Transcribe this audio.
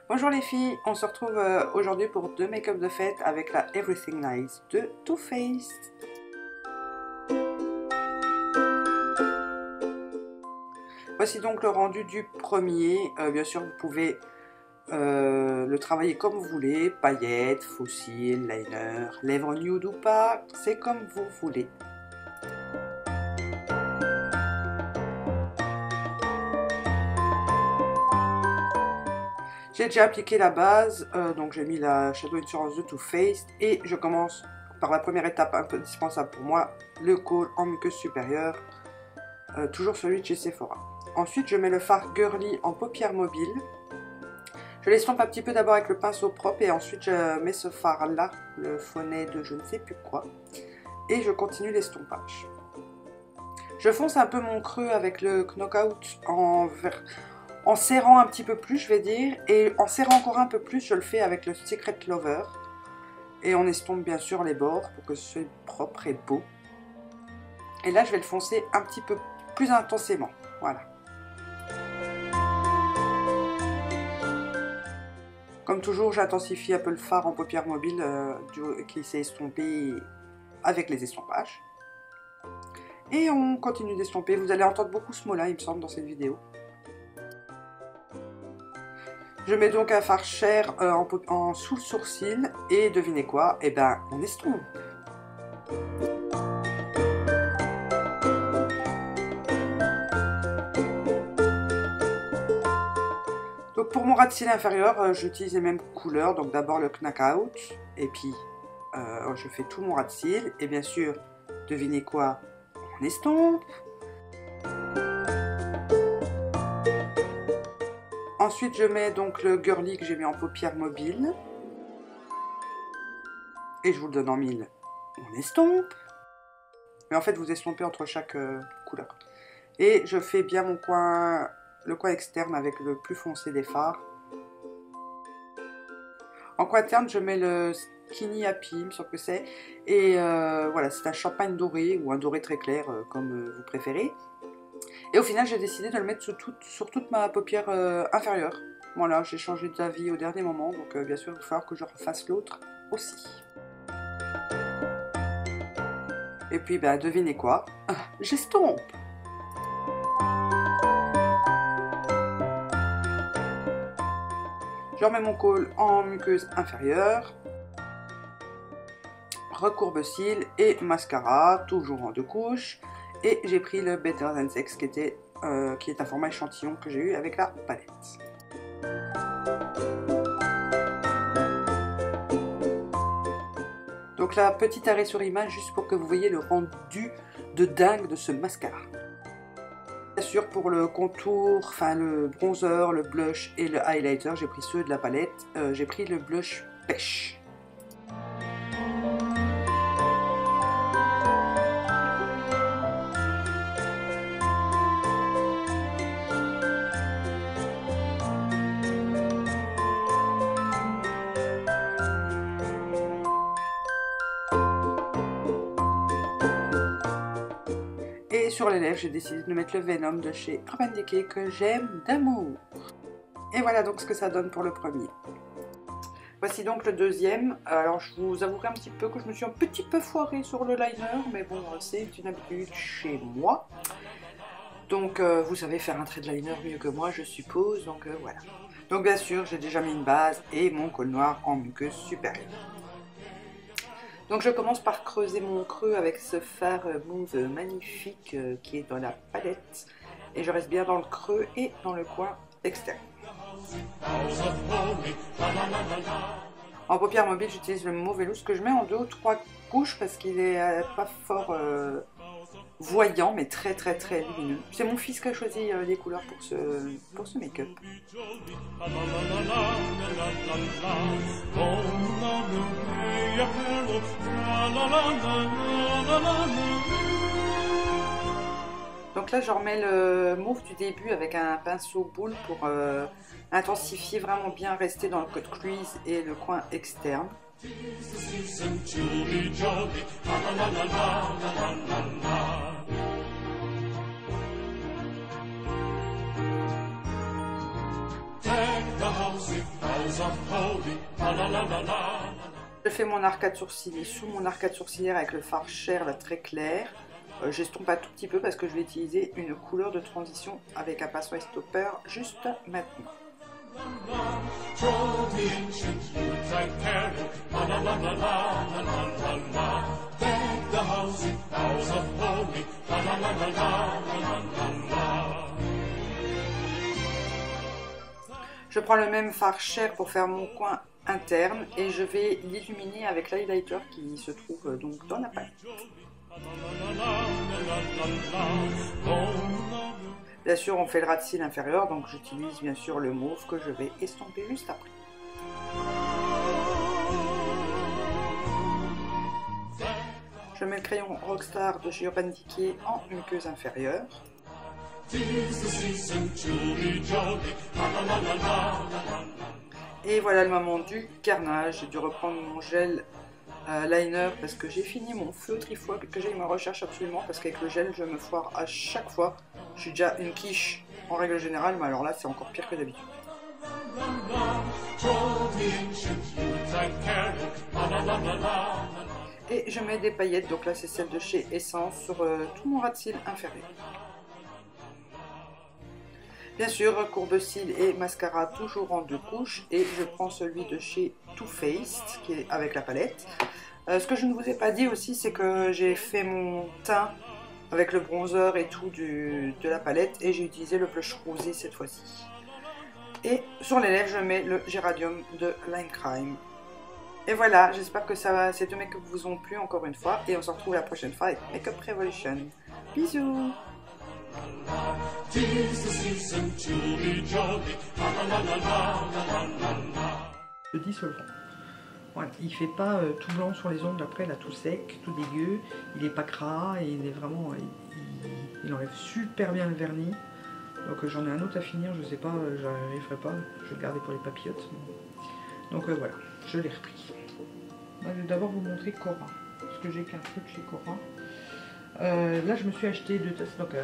Bonjour les filles, on se retrouve aujourd'hui pour deux make-up de fête avec la Everything Nice de Too Faced. Voici donc le rendu du premier. Bien sûr, vous pouvez le travailler comme vous voulez, paillettes, faux cils, liner, lèvres nude ou pas, c'est comme vous voulez. J'ai déjà appliqué la base, donc j'ai mis la Shadow Insurance de Too Faced et je commence par la première étape un peu indispensable pour moi, le kohl en muqueuse supérieure, toujours celui de chez Sephora. Ensuite je mets le fard Girly en paupières mobiles. Je l'estompe un petit peu d'abord avec le pinceau propre et ensuite je mets ce fard là, le Faunet de je ne sais plus quoi, et je continue l'estompage. Je fonce un peu mon creux avec le Knockout en serrant un petit peu plus, je vais dire, et en serrant encore un peu plus, je le fais avec le Secret Lover. Et on estompe bien sûr les bords pour que ce soit propre et beau. Et là, je vais le foncer un petit peu plus intensément. Voilà. Comme toujours, j'intensifie un peu le fard en paupières mobiles qui s'est estompé avec les estompages. Et on continue d'estomper. Vous allez entendre beaucoup ce mot-là, il me semble, dans cette vidéo. Je mets donc un fard chair sous le sourcil et devinez quoi? Eh ben, on estompe. Donc pour mon ras de cils inférieur, j'utilise les mêmes couleurs. Donc d'abord le Knockout et puis je fais tout mon ras de cils. Et bien sûr, devinez quoi? On estompe. Ensuite, je mets donc le Girly que j'ai mis en paupières mobiles. Et je vous le donne en mille. On estompe. Mais en fait, vous estompez entre chaque couleur. Et je fais bien mon coin, le coin externe avec le plus foncé des fards. En coin interne, je mets le Skinny Happy, il me semble que c'est. Et voilà, c'est un champagne doré ou un doré très clair, comme vous préférez. Et au final, j'ai décidé de le mettre sur toute ma paupière inférieure. Voilà, j'ai changé d'avis au dernier moment, donc bien sûr, il va falloir que je refasse l'autre aussi. Et puis, ben, devinez quoi? J'estompe! Je remets mon kohl en muqueuse inférieure. Recourbe cils et mascara, toujours en deux couches. Et j'ai pris le Better Than Sex qui est un format échantillon que j'ai eu avec la palette. Donc là, petit arrêt sur image juste pour que vous voyez le rendu de dingue de ce mascara. Bien sûr, pour le contour, enfin le bronzer, le blush et le highlighter, j'ai pris ceux de la palette. J'ai pris le blush pêche. Et sur les lèvres, j'ai décidé de mettre le Venom de chez Urban Decay que j'aime d'amour. Et voilà donc ce que ça donne pour le premier. Voici donc le deuxième. Alors je vous avouerai un petit peu que je me suis un petit peu foirée sur le liner, mais bon, c'est une habitude chez moi. Donc vous savez faire un trait de liner mieux que moi, je suppose, donc voilà. Donc bien sûr, j'ai déjà mis une base et mon kohl noir en muqueuse supérieure. Donc je commence par creuser mon creux avec ce fard mauve magnifique qui est dans la palette. Et je reste bien dans le creux et dans le coin externe. En paupières mobiles, j'utilise le mauve Velous que je mets en 2 ou 3 couches parce qu'il est pas fort voyant mais très lumineux. C'est mon fils qui a choisi les couleurs pour ce make-up. Donc là je remets le mauve du début avec un pinceau boule pour intensifier vraiment bien, rester dans le cut crease et le coin externe. mon arcade sourcilier, sous mon arcade sourcilière avec le fard Cher là, très clair. J'estompe un tout petit peu parce que je vais utiliser une couleur de transition avec un pinceau stopper juste maintenant. Je prends le même fard Cher pour faire mon coin interne et je vais l'illuminer avec l'highlighter qui se trouve donc dans la palette. Bien sûr, on fait le ras de cils inférieur, donc j'utilise bien sûr le mauve que je vais estomper juste après. Je mets le crayon Rockstar de chez Urban Decay en muqueuse inférieure. Et voilà le moment du carnage. J'ai dû reprendre mon gel liner parce que j'ai fini mon feutre. Il faut que j'aille me recherche absolument parce qu'avec le gel je me foire à chaque fois. Je suis déjà une quiche en règle générale, mais alors là c'est encore pire que d'habitude. Et je mets des paillettes, donc là c'est celle de chez Essence sur tout mon ras de cils inférieur. Bien sûr, courbe-cils et mascara toujours en 2 couches et je prends celui de chez Too Faced qui est avec la palette. Ce que je ne vous ai pas dit aussi, c'est que j'ai fait mon teint avec le bronzer et tout de la palette et j'ai utilisé le blush rosé cette fois-ci. Et sur les lèvres, je mets le Géranium de Line Crime. Et voilà, j'espère que ces deux make-up vous ont plu encore une fois et on se retrouve la prochaine fois avec Makeup Revolution. Bisous! Le dissolvant. Voilà, il fait pas tout blanc sur les ongles après, là tout sec, tout dégueu. Il est pas gras et il est vraiment, il enlève super bien le vernis. Donc j'en ai un autre à finir, je sais pas, j'arriverai pas, je vais le garder pour les papillotes. Donc voilà, je l'ai repris. Je vais d'abord vous montrer Cora, parce que j'ai qu'un truc chez Cora. Là je me suis acheté 2 tasses. Donc,